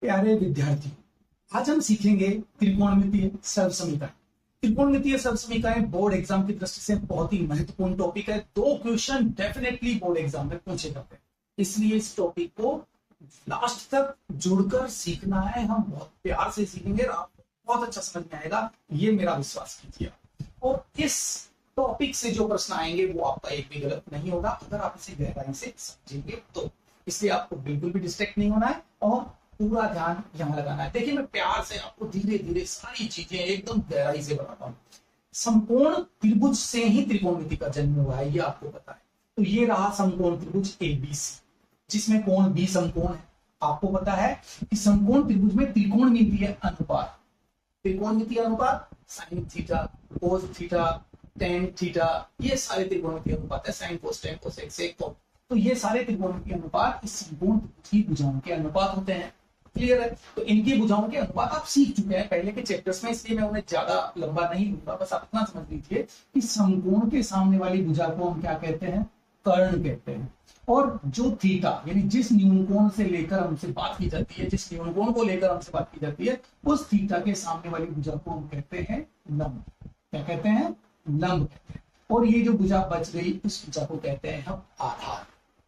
प्यारे विद्यार्थी, आज हम सीखेंगे त्रिकोणमितीय सर्वसमीकरण। त्रिकोणमितीय सर्वसमीकरण बोर्ड एग्जाम की दृष्टि से बहुत ही महत्वपूर्ण टॉपिक है। दो क्वेश्चन डेफिनेटली बोर्ड एग्जाम में पूछे जाते हैं, इसलिए इस टॉपिक को लास्ट तक जुड़कर सीखना है। हम बहुत प्यार से सीखेंगे और आपको बहुत अच्छा समझ में आएगा, ये मेरा विश्वास कीजिए। और इस टॉपिक से जो प्रश्न आएंगे वो आपका एक भी गलत नहीं होगा अगर आप इसे गहराई से समझेंगे तो। इसलिए आपको बिल्कुल भी डिस्ट्रैक्ट नहीं होना है और पूरा ध्यान यहाँ लगाना है। देखिए, मैं प्यार से आपको धीरे धीरे सारी चीजें एकदम गहराई से बताता हूँ। समकोण त्रिभुज से ही त्रिकोणमिति का जन्म हुआ है, ये आपको पता है। तो ये रहा समकोण त्रिभुज एबीसी, जिसमें कोण बी समकोण है। आपको पता है कि समकोण त्रिभुज में त्रिकोणमितीय अनुपात, त्रिकोणमितीय अनुपात sine theta, cos theta, tan theta, ये सारे त्रिकोणमितीय अनुपात है। साइन कोस टेन कोस एक सेक तो ये सारे त्रिकोणमितीय अनुपात इस समकोण त्रिभुज की भुजाओं के अनुपात होते हैं। क्लियर है? तो इनकी भुजाओं के अनुपात आप सीख चुके हैं पहले के चैप्टर्स में, इसलिए मैं उन्हें ज्यादा लंबा नहीं लूंगा। बस आप इतना समझ लीजिए कि समकोण के सामने वाली भुजा को हम क्या कहते हैं? कर्ण कहते हैं। और जो थीटा यानी जिस न्यूनकोण से लेकर हमसे बात की जाती है, जिस न्यूनकोण को लेकर हमसे बात की जाती है, उस थीटा के सामने वाली भुजा को हम कहते हैं लंब। क्या कहते हैं? लंब कहते हैं। और ये जो भुजा बच गई, उस भुजा को कहते हैं हम आधार।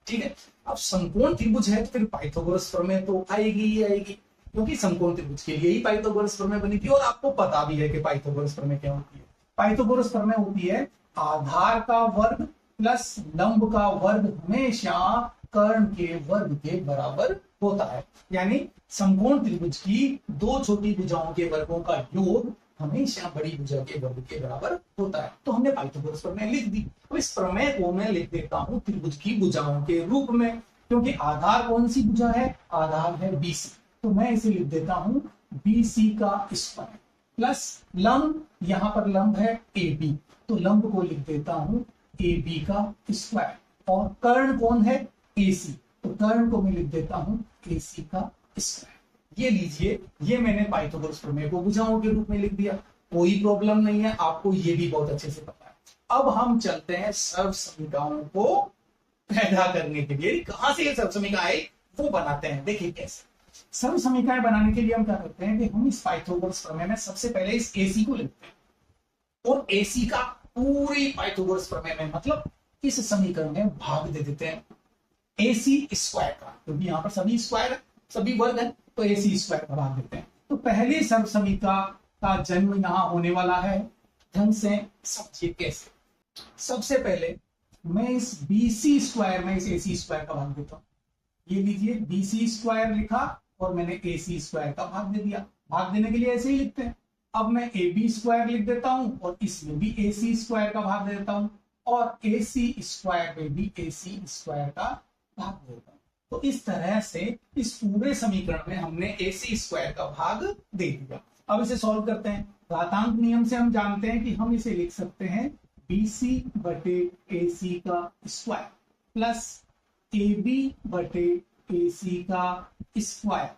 ठीक है? अब समकोण त्रिभुज है तो फिर पाइथागोरस प्रमेय तो आएगी ही आएगी, क्योंकि समकोण त्रिभुज के लिए ही पाइथागोरस प्रमेय बनी थी। और आपको पता भी है कि पाइथागोरस प्रमेय क्या होती है। पाइथागोरस प्रमेय होती है आधार का वर्ग प्लस लंब का वर्ग हमेशा कर्ण के वर्ग के बराबर होता है। यानी समकोण त्रिभुज की दो छोटी भुजाओं के वर्गों का योग हमेशा बड़ी भुजा के वर्ग के बराबर होता है। तो हमने पाइथागोरस प्रमेय लिख दी। तो इस प्रमेय को मैं लिख देता हूं त्रिभुज की भुजाओं के रूप में, क्योंकि आधार कौन सी भुजा है? आधार है बीसी। तो मैं इसे लिख देता हूं बीसी का स्क्वायर प्लस लंब, यहां पर लंब है ए बी, तो लंब को लिख देता हूं ए बी का स्क्वायर। और कर्ण कौन है? ए सी, तो कर्ण को मैं लिख देता हूं ए सी का स्क्वायर। ये लीजिए, ये मैंने पाइथागोरस प्रमेय को भुजाओं के रूप में लिख दिया। कोई प्रॉब्लम नहीं है, आपको ये भी बहुत अच्छे से पता है। अब हम चलते हैं सर्व समीकरणों को पैदा करने के लिए। कहां से ये सर्व समीकरण आए वो बनाते हैं। देखिए कैसे सर्व समीकरण बनाने के लिए हम क्या करते हैं कि हम इस पाइथागोरस प्रमेय में सबसे पहले इस एसी को लिखते हैं और एसी का पूरी पाइथागोरस प्रमेय में मतलब इस समीकरण में भाग दे देते हैं एसी स्क्वायर का, क्योंकि यहां पर सभी स्क्वायर है, सभी वर्ग है, तो एसी स्क्वायर का भाग देते हैं। तो पहले सर्व समीकरण का जन्म यहां होने वाला है। ढंग से समझिए कैसे। सबसे पहले मैं इस बीसी स्क्वायर में इस एसी स्क्वायर का भाग देता हूं। ये लीजिए, बीसी स्क्वायर लिखा और मैंने एसी स्क्वायर का भाग दे दिया। भाग देने के लिए ऐसे ही लिखते हैं। अब मैं ए बी स्क्वायर लिख देता हूं और इसमें भी एसी स्क्वायर का भाग दे देता हूं और एसी स्क्वायर में भी एसी स्क्वायर का भाग दे देता हूं। तो इस तरह से इस पूरे समीकरण में हमने एसी स्क्वायर का भाग दे दिया। अब इसे सॉल्व करते हैं। घातांक नियम से हम जानते हैं कि हम इसे लिख सकते हैं बीसी बटे एसी का स्क्वायर प्लस ए बी बटे एसी का स्क्वायर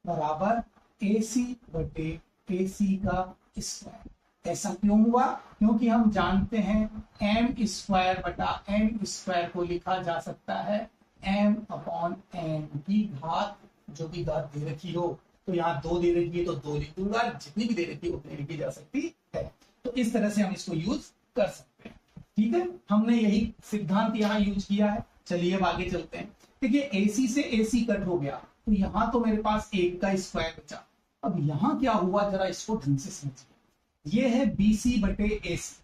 बराबर एसी बटे एसी का स्क्वायर। ऐसा क्यों हुआ? क्योंकि हम जानते हैं एम स्क्वायर बटा एन स्क्वायर को लिखा जा सकता है एम अपॉन एन की घात, जो भी घात दे रखी हो। तो यहाँ दो दे रखी है तो दो लिख दूंगा, जितनी भी दे रखी है उतनी लिखी जा सकती है। तो इस तरह से हम इसको यूज कर सकते हैं। ठीक है, हमने यही सिद्धांत यहाँ यूज किया है। चलिए अब आगे चलते हैं। देखिए, एसी से एसी कट हो गया तो यहाँ तो मेरे पास एक का स्क्वायर बचा। अब यहाँ क्या हुआ, जरा इसको ढंग से समझिए। ये है बीसी बटे एसी।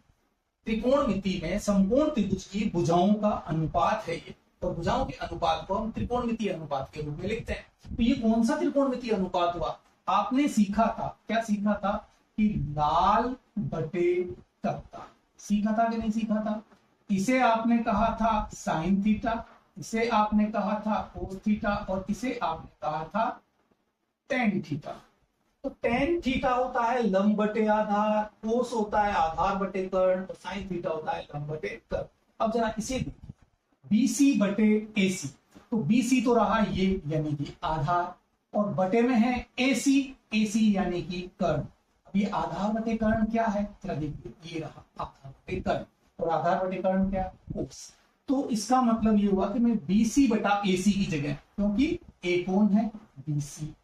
त्रिकोणमिति में समकोण त्रिभुज की भुजाओं का अनुपात है ये, और भुजाओं के अनुपात को हम त्रिकोणमितीय अनुपात के रूप में लिखते हैं। तो ये कौन सा त्रिकोणमितीय अनुपात हुआ? आपने सीखा था, क्या सीखा था? कि लाल बटे तख्ता। सीखा था कि नहीं सीखा था? इसे आपने कहा था साइन थीटा, इसे आपने कहा था कोस थीटा और इसे आपने कहा था टेन थीटा। तो टेन थीटा होता है लंब बटे आधार, कोस होता है आधार बटे कर्ण और साइन थीटा होता है लंब बटे कर्ण। अब जरा इसे देखिए, बीसी बटे एसी। तो बीसी तो रहा ये यानी कि आधार, और बटे में है एसी, एसी यानी कि कर्ण। अब ये आधार बटे कर्ण क्या है? जरा देखिए, ये रहा आधार बटे कर्ण और आधार बटे कर्ण क्या? कोस। तो इसका मतलब ये हुआ कि मैं बीसी बटा एसी की जगह, क्योंकि ए कौन है? बीसी,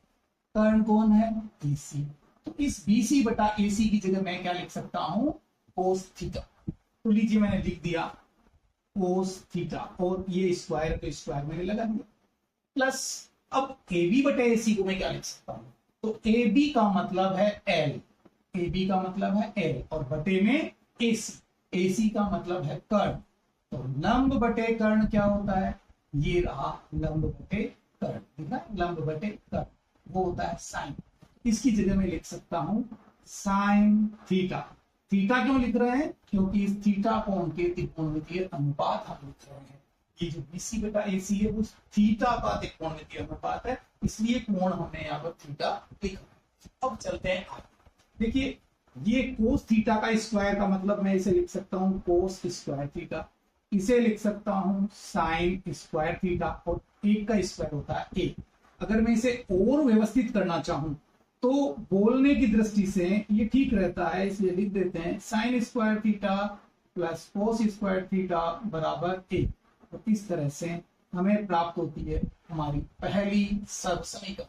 कर्ण कौन है, AC। तो इस BC बटा AC की जगह मैं क्या लिख सकता हूं, कोस थीटा। तो लीजिए मैंने लिख दिया कोस थीटा, और ये स्क्वायर तो स्क्वायर मैंने लगा दिया, प्लस अब AB बटे AC को मैं क्या लिख सकता हूं, तो AB का मतलब है L, AB का मतलब है L, और बटे में AC, AC का मतलब है कर्ण। तो लंब बटे कर्ण क्या होता है, ये रहा लंब बटे कर्ण, ठीक है, लंब बटे कर्ण वो होता है साइन। इसकी जगह मैं लिख सकता हूं साइन थीटा। थीटा क्यों लिख रहे हैं, क्योंकि इस थीटा कोण के त्रिकोणमितीय अनुपात हम लिख रहे हैं। ये जो BC बटा AC है वो थीटा का त्रिकोणमितीय अनुपात है, इसलिए कोण हमने यहाँ पर थीटा लिखा। अब चलते हैं आगे। देखिए ये कोस थीटा का स्क्वायर का मतलब मैं इसे लिख सकता हूं कोस स्क्वायर थीटा, इसे लिख सकता हूं साइन स्क्वायर थीटा, और एक का स्क्वायर होता है एक। अगर मैं इसे और व्यवस्थित करना चाहूं तो बोलने की दृष्टि से ये ठीक रहता है, इसलिए लिख देते हैं sign square theta plus cos square theta बराबर एक। तो इस तरह से हमें प्राप्त होती है हमारी पहली सर्वसमीकरण।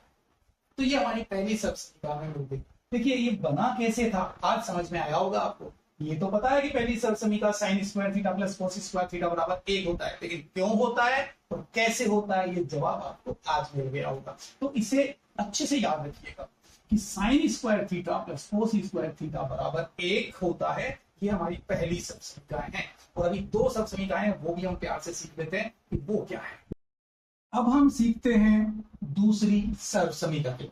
तो ये हमारी पहली सर्वसमीकरण मिल गई। देखिए ये बना कैसे था, आज समझ में आया होगा आपको। ये तो पता है कि पहली सर्वसमीकरण sine square theta plus cos square theta बराबर एक होता है, लेकिन क्यों होता है और कैसे होता है ये जवाब आपको आज मिल गया होगा। तो इसे अच्छे से याद रखिएगा कि sign square theta plus cos square theta बराबर एक होता है। ये हमारी पहली सर्वसमीकरण है, और अभी दो सर्वसमीकरण वो भी हम प्यार से सीख लेते हैं कि वो क्या है। अब हम सीखते हैं दूसरी सर्वसमीकरण।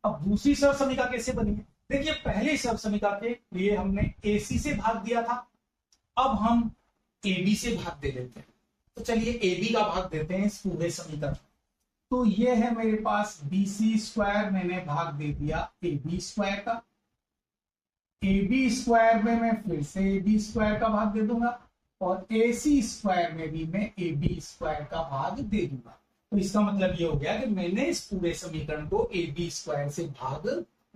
अब दूसरी सर्वसमीकरण कैसे बनी है, देखिए पहले सर्वसमीकरण के लिए हमने AC से भाग दिया था, अब हम AB से भाग दे देते हैं। तो चलिए AB का भाग देते हैं इस पूरे समीकरण। तो ये है मेरे पास BC स्क्वायर, मैंने भाग दे दिया AB स्क्वायर का। AB स्क्वायर में मैं फिर से AB स्क्वायर का भाग दे दूंगा, और AC स्क्वायर में भी मैं AB स्क्वायर का भाग दे दूंगा। तो इसका मतलब ये हो गया कि मैंने इस पूरे समीकरण को AB स्क्वायर से भाग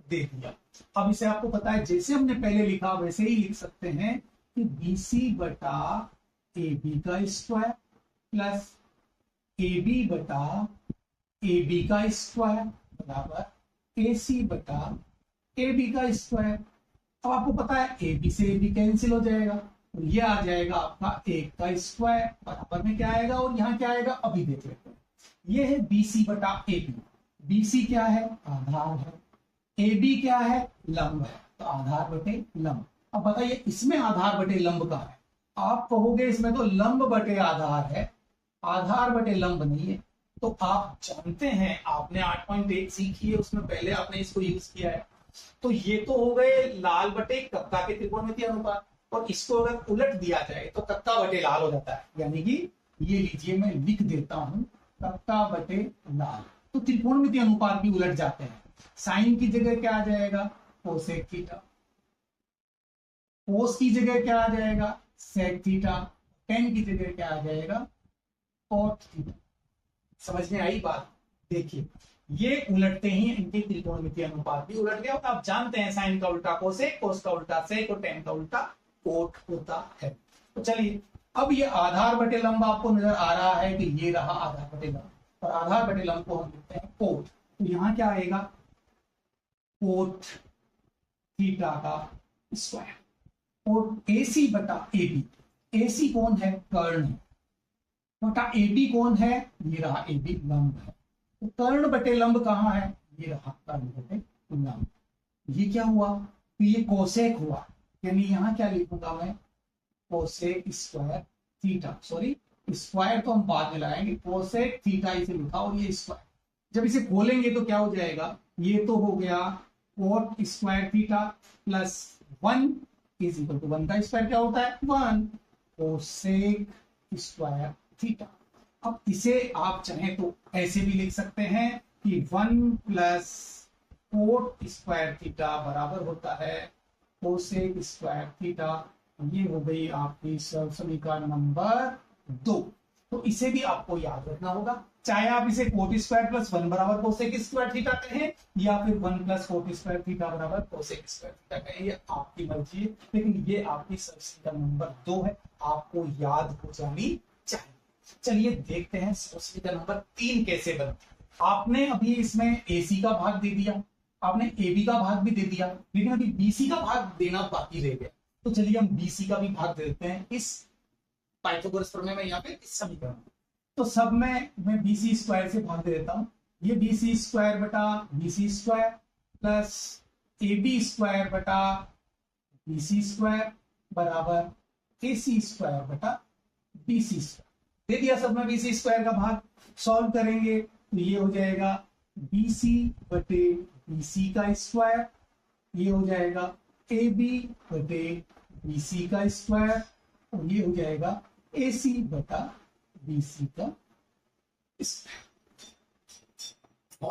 दे दिया। अब इसे आपको पता है जैसे हमने पहले लिखा वैसे ही लिख सकते हैं कि BC बटा AB का स्क्वायर प्लस AB बटा AB का स्क्वायर बराबर AC बटा AB का स्क्वायर। अब आपको पता है AB से AB कैंसिल हो जाएगा, तो ये आ जाएगा आपका एक का स्क्वायर बराबर में क्या आएगा, और यहाँ क्या आएगा अभी देख लेते हैं। ये है BC बटा AB। BC क्या है, आधार है, AB क्या है, लंब है, तो आधार बटे लंब। अब बताइए इसमें आधार बटे लंब का है, आप कहोगे इसमें तो लंब बटे आधार है, आधार बटे लंब नहीं है। तो आप जानते हैं, आपने 8.1 सीखी है, उसमें पहले आपने इसको यूज किया है। तो ये तो हो गए लाल बटे कक्का के त्रिकोणमितीय अनुपात, और इसको अगर उलट दिया जाए तो कक्का बटे लाल हो जाता है, यानी कि ये लीजिए मैं लिख देता हूं कक्का बटे लाल। तो त्रिकोणमितीय अनुपात भी उलट जाते हैं। साइन की जगह क्या आ जाएगा, कोसेक थीटा, कोस की जगह क्या आ जाएगा, सेक थीटा, टेन की जगह क्या आ जाएगा, कॉट थीटा। समझ में आई बात। देखिए ये उलटते ही इनके त्रिकोणमितीय अनुपात भी उलट गया। और आप जानते हैं साइन का उल्टा कोसेक, कोस का उल्टा सेक और टेन का उल्टा कोट होता है। तो चलिए अब ये आधार बटे लंब आपको नजर आ रहा है कि ये रहा आधार बटे लंब, और आधार बटे लंब को हम लिखते हैं कोट। तो यहां क्या आएगा, कोट थीटा का स्क्वायर, और AC बटा AB। AC कौन है, कर्ण है, बटा AB कौन है, ये रहा AB लंब है। तो कर्ण बटे लंब कहां है, ये रहा कर्ण बटे लंब। ये क्या हुआ, तो ये कोसेक हुआ, यानी यहां क्या लिखूंगा मैं, cosec square theta, sorry square तो हम बाद में लगाएंगे, कोसेक थीटा इसे लिखा, और ये स्क्वायर जब इसे खोलेंगे तो क्या हो जाएगा, ये तो हो गया cot square theta plus 1 is equal to 1 का स्क्वायर क्या होता है 1 कोसेक स्क्वायर थीटा। अब इसे आप चाहें तो ऐसे भी लिख सकते हैं कि 1 प्लस कोट स्क्वायर थीटा बराबर होता है कोसेक स्क्वायर थीटा। ये हो गई आपकी समीकरण नंबर 2। तो इसे भी आपको याद रखना होगा, चाहे आप इसे कोट स्क्वायर प्लस 1 बराबर कोसेक स्क्वायर थीटा कहें, या फिर 1 प्लस कोट स्क्वायर थीटा बराबर कोसेक स्क्वायर थीटा कहें, ये आपकी मर्जी है, लेकिन ये आपकी समीकरण नंबर 2 है, आपको याद हो जानी चाहिए। चलिए देखते हैं समीकरण नंबर 3 कैसे बनती है। आपने अभी इसमें AC का भाग दे दिया, आपने AB का भाग भी दे दिया, लेकिन अभी BC का भाग देना बाकी रह गया। तो चलिए हम BC का भी भाग दे देते हैं इस पाइथागोरस प्रमेय में, यहाँ पे इस समीकरण में। तो सब में मैं BC स्क्वायर से भाग दे देता हूं। ये BC स्क्वायर बटा BC square plus AB square बटा BC स्क्वायर बराबर AC स्क्वायर बटा BC स्क्वायर दे दिया। सब में BC स्क्वायर का भाग सॉल्व करेंगे तो ये हो जाएगा BC बटे BC का स्क्वायर, ये हो जाएगा AB बटे BC का स्क्वायर, और ये हो जाएगा AC बटा BC का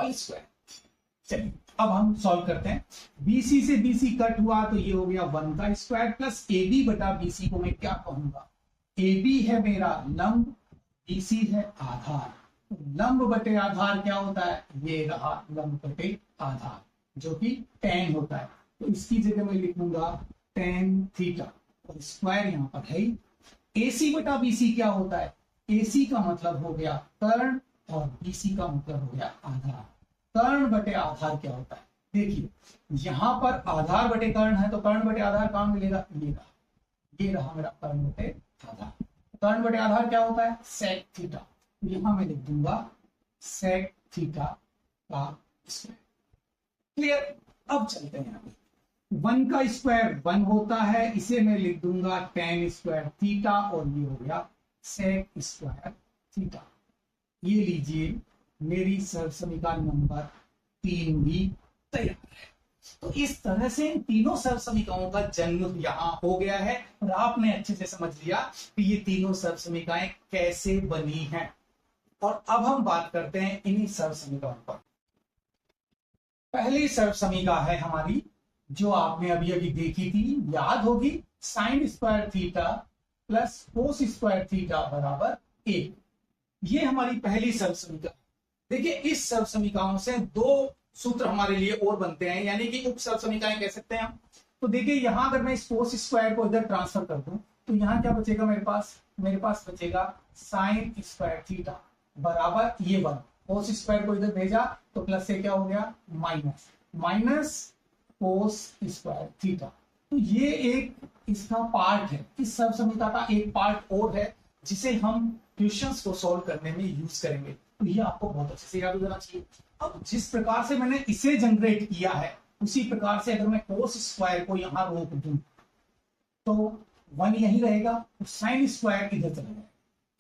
स्क्वायर। चलिए अब हम सॉल्व करते हैं। BC से BC कट हुआ तो ये हो गया 1 का स्क्वायर प्लस AB बटा BC को मैं क्या कहूंगा, AB है मेरा लंब, BC है आधार। लंब बटे आधार क्या होता है, ये रहा लंब बटे आधार जो कि tan होता है। तो इसकी जगह मैं लिखूंगा tan थीटा, और स्क्वायर यहां पर है। AC बटा BC क्या होता है, AC का मतलब हो गया कर्ण और BC का मतलब हो गया आधार। कर्ण बटे आधार क्या होता है, देखिए यहां पर आधार बटे कर्ण है, तो कर्ण बटे आधार कहां मिलेगा, ये रहा मेरा कर्ण बटे आधार। कर्ण बटे आधार क्या होता है, सेक थीटा। यहां मैं लिख दूंगा सेक थीटा का स्क्वायर। क्लियर। अब चलते हैं, 1 का स्क्वायर 1 होता है, इसे मैं लिख दूंगा tan स्क्वायर थीटा, और ये हो गया सेक स्क्वायर थीटा। ये लीजिए मेरी सरसमीकरण नंबर 3 भी तैयार है। तो इस तरह से इन तीनों सरसमीकरणों का जन्म यहां हो गया है, और आपने अच्छे से समझ लिया कि ये तीनों सरसमीकरणाएं कैसे बनी हैं। और अब हम बात करते हैं इन्हीं सरसमीकरणों पर। पहली सरसमीका है हमारी जो आपने अभी अभी देखी थी, याद होगी, sign square theta plus cos square theta बराबर 1। ये हमारी पहली सरसमीका। देखिए इस सरसमीकाओं से दो सूत्र हमारे लिए और बनते हैं, यानी कि उप सरसमीकाएं कह सकते हैं हम। तो देखिए यहां अगर मैं इस कोस स्क्वायर को इधर ट्रांसफर कर दूं तो यहां क्या बचेगा मेरे पास बचेगा साइन स्क्वायर थीटा बराबर ये 1। कोस स्क्वायर को इधर भेजा तो प्लस से क्या हो गया माइनस कोस स्क्वायर थीटा। तो ये एक इसका पार्ट है, इस सरसमीका का एक पार्ट और है जिसे हम क्वेश्चंस को सॉल्व करने में यूज करेंगे। तो ये आपको बहुत अच्छे से याद हो जाना चाहिए। अब जिस प्रकार से मैंने इसे जनरेट किया है उसी प्रकार से अगर मैं कोस स्क्वायर को यहां रोक दूं तो 1 यही रहेगा, तो साइन स्क्वायर इधर चला जाएगा।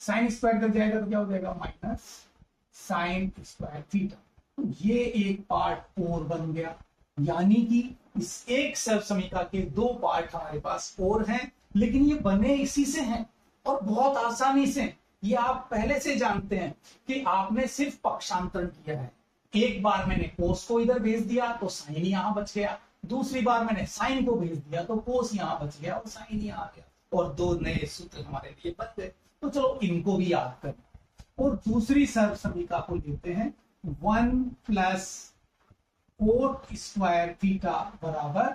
साइन स्क्वायर इधर जाएगा तो क्या हो जाएगा माइनस साइन स्क्वायर थीटा। तो ये एक पार्ट और बन गया, यानी कि इस एक सरसमीका के दो पार्ट हमारे पास और हैं, लेकिन ये बने इसी से हैं और बहुत आसानी से। ये आप पहले से जानते हैं कि आपने सिर्फ पक्षांतरण किया है। एक बार मैंने कोस को इधर भेज दिया तो साइन यहां बच गया, दूसरी बार मैंने साइन को भेज दिया तो कोस यहां बच गया और साइन यहां आ गया, और दो नए सूत्र हमारे लिए बन गए। तो चलो इनको भी याद करें। और दूसरी सरसमीका को लेते हैं 1 प्लस कोट स्क्वायर थीटा बराबर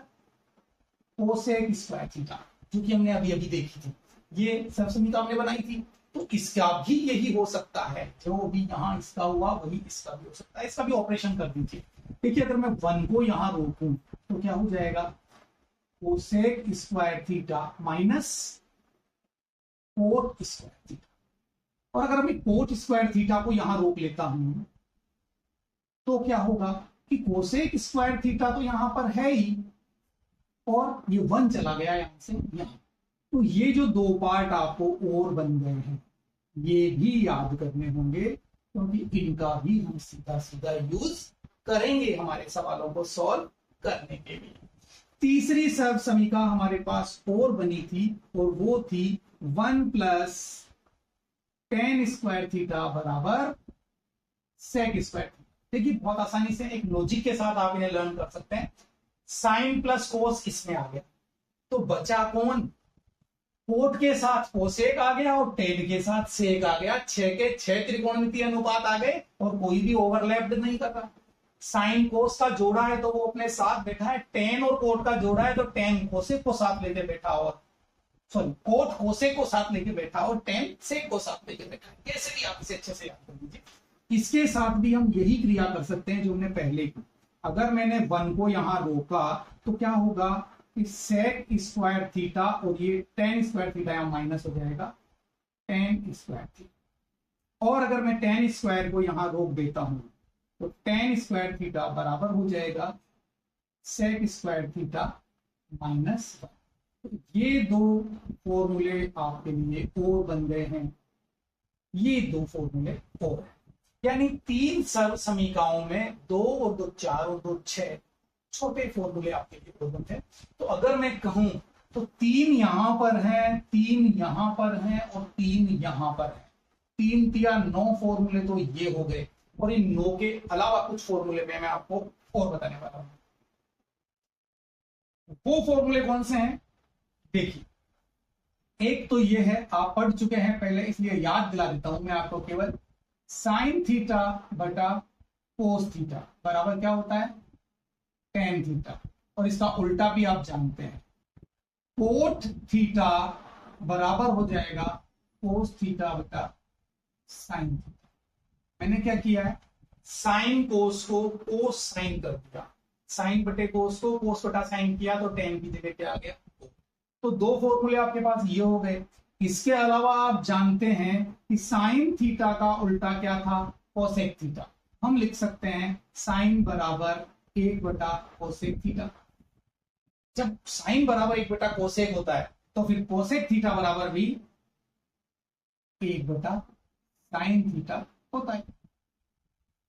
कोसेक स्क्वायर थीटा, जो कि हमने अभी अभी देखी थी। ये सरसमीका हमने बनाई थी। तो इसका भी यही हो सकता है, जो भी यहां इसका हुआ वही इसका भी हो सकता है। इसका भी ऑपरेशन कर दीजिए। देखिए अगर मैं 1 को यहां रोकूं तो क्या हो जाएगा cosec square theta minus cot square theta. और अगर मैं कोट स्क्वायर थीटा को यहां रोक लेता हूं तो क्या होगा कि कोसेक स्क्वायर थीटा तो यहां पर है ही, और ये 1 चला गया यहां से यहां। तो ये जो दो पार्ट आपको और बन गए हैं ये भी याद करने होंगे, क्योंकि इनका भी हम सीधा सीधा यूज करेंगे हमारे सवालों को सॉल्व करने के लिए। तीसरी सरसमीका हमारे पास और बनी थी और वो थी 1 प्लस tan स्क्वायर थीटा बराबर सेक स्क्वायर थीटा। देखिए बहुत आसानी से एक लॉजिक के साथ आप इन्हें लर्न कर सकते हैं। साइन प्लस कोस इसमें आ गया तो बचा कौन, कोट के साथ कोसेक आ गया और टेन के साथ सेक आ गया। 6 के 6 त्रिकोणमितीय अनुपात आ गए और कोई भी ओवरलैप्ड नहीं कर रहा। साइन कोस का जोड़ा है तो वो अपने साथ बैठा है, टेन और कोट का जोड़ा है तो टेन कोसेक को साथ लेके बैठा, और सॉरी कोट कोसेक को साथ लेके बैठा और टेन सेक को साथ लेके बैठा। कैसे भी आप इसे अच्छे से याद कर लीजिए। इसके साथ भी हम यही क्रिया कर सकते हैं जो हमने पहले की। अगर मैंने 1 को यहां रोका तो क्या होगा कि सेक स्क्वायर थीटा और ये tan स्क्वायर थीटा यहां माइनस हो जाएगा, tan स्क्वायर थीटा। और अगर मैं tan स्क्वायर को यहां रोक देता हूं तो tan स्क्वायर थीटा बराबर हो जाएगा सेक स्क्वायर थीटा माइनस 1। तो ये दो फॉर्मूले आपके लिए और बन गए हैं, ये दो फॉर्मूले और हैं। यानी 3 सर्व समीकरणों में 2 और 2 4 और 2 6 छोटे फॉर्मूले आपके लिए और बनते हैं। तो अगर मैं कहूं तो 3 यहां पर है, 3 यहां पर है और 3 यहां पर है। 3 तिया 9 फॉर्मूले तो ये हो गए, और इन 9 के अलावा कुछ फॉर्मूले में मैं आपको और बताने वाला हूं। वो फॉर्मूले कौन से हैं देखिए, एक तो ये है, आप पढ़ चुके हैं पहले इसलिए याद दिला देता हूं मैं आपको केवल। साइन थीटा बटा कोस थीटा बराबर क्या होता है, टेन थीटा। और इसका उल्टा भी आप जानते हैं, कोट थीटा बराबर हो जाएगा कोस थीटा बटा साइन थीटा। मैंने क्या किया है, साइन कोस को कोस साइन कर दिया, साइन बटे कोस को कोस बटा साइन किया तो टेन की जगह क्या आ गया। तो दो फॉर्मूले आपके पास ये हो गए। इसके अलावा आप जानते हैं कि साइन थीटा का उल्टा क्या था, कोसेक थीटा। हम लिख सकते हैं साइन बराबर 1 बटा कोसेक थीटा। जब साइन बराबर 1 बटा कोसेक होता है तो फिर कोसेक थीटा बराबर भी 1 बटा साइन थीटा होता है।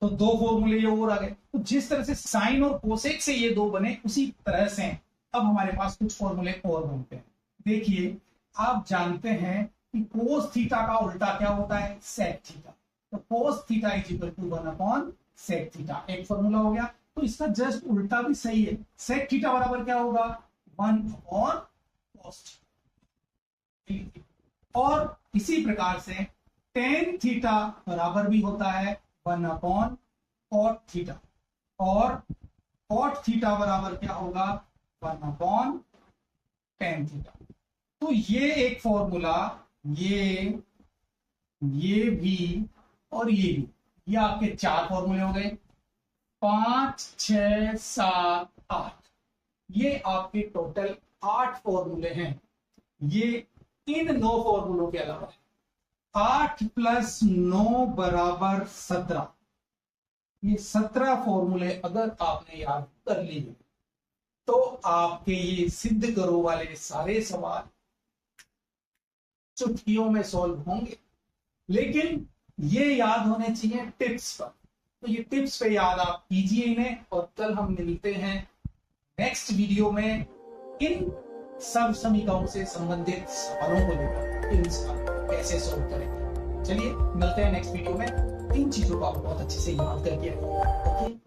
तो दो फॉर्मूले ये और आ गए। तो जिस तरह से साइन और कोसेक से ये दो बने, उसी तरह से अब हमारे पास कुछ फॉर्मूले और बनते हैं। देखिए, आप जानते हैं कि कोस थीटा का उल्टा क्या होता है, सेक थीटा। तो cos theta is equal to 1 upon sec theta, एक फॉर्मूला हो गया। तो इसका जस्ट उल्टा भी सही है, सेक थीटा बराबर क्या होगा, 1 अपॉन कोस थीटा। और इसी प्रकार से टेन थीटा बराबर भी होता है 1 अपॉन कॉट थीटा, और कॉट थीटा बराबर क्या होगा, 1 अपॉन टेन थीटा। तो ये एक फॉर्मूला, ये भी और ये भी, ये आपके 4 फॉर्मूले हो गए। 5 6 7 8, ये आपके टोटल 8 फॉर्मूले हैं। ये इन 9 फॉर्मूलों के अलावा 8 प्लस 9 बराबर 17। ये 17 फॉर्मूले अगर आपने याद कर लिए तो आपके ये सिद्ध करो वाले सारे सवाल चुटकियों में सॉल्व होंगे। लेकिन ये याद होने चाहिए टिप्स पर। तो ये टिप्स पे याद आप कीजिए इन्हें, और कल हम मिलते हैं नेक्स्ट वीडियो में इन सब समीकरणों से संबंधित सवालों को लेकर, इन सवालों को कैसे सॉल्व करेंगे। चलिए मिलते हैं नेक्स्ट वीडियो में। इन चीजों को आप बहुत अच्छे से याद करके ओके।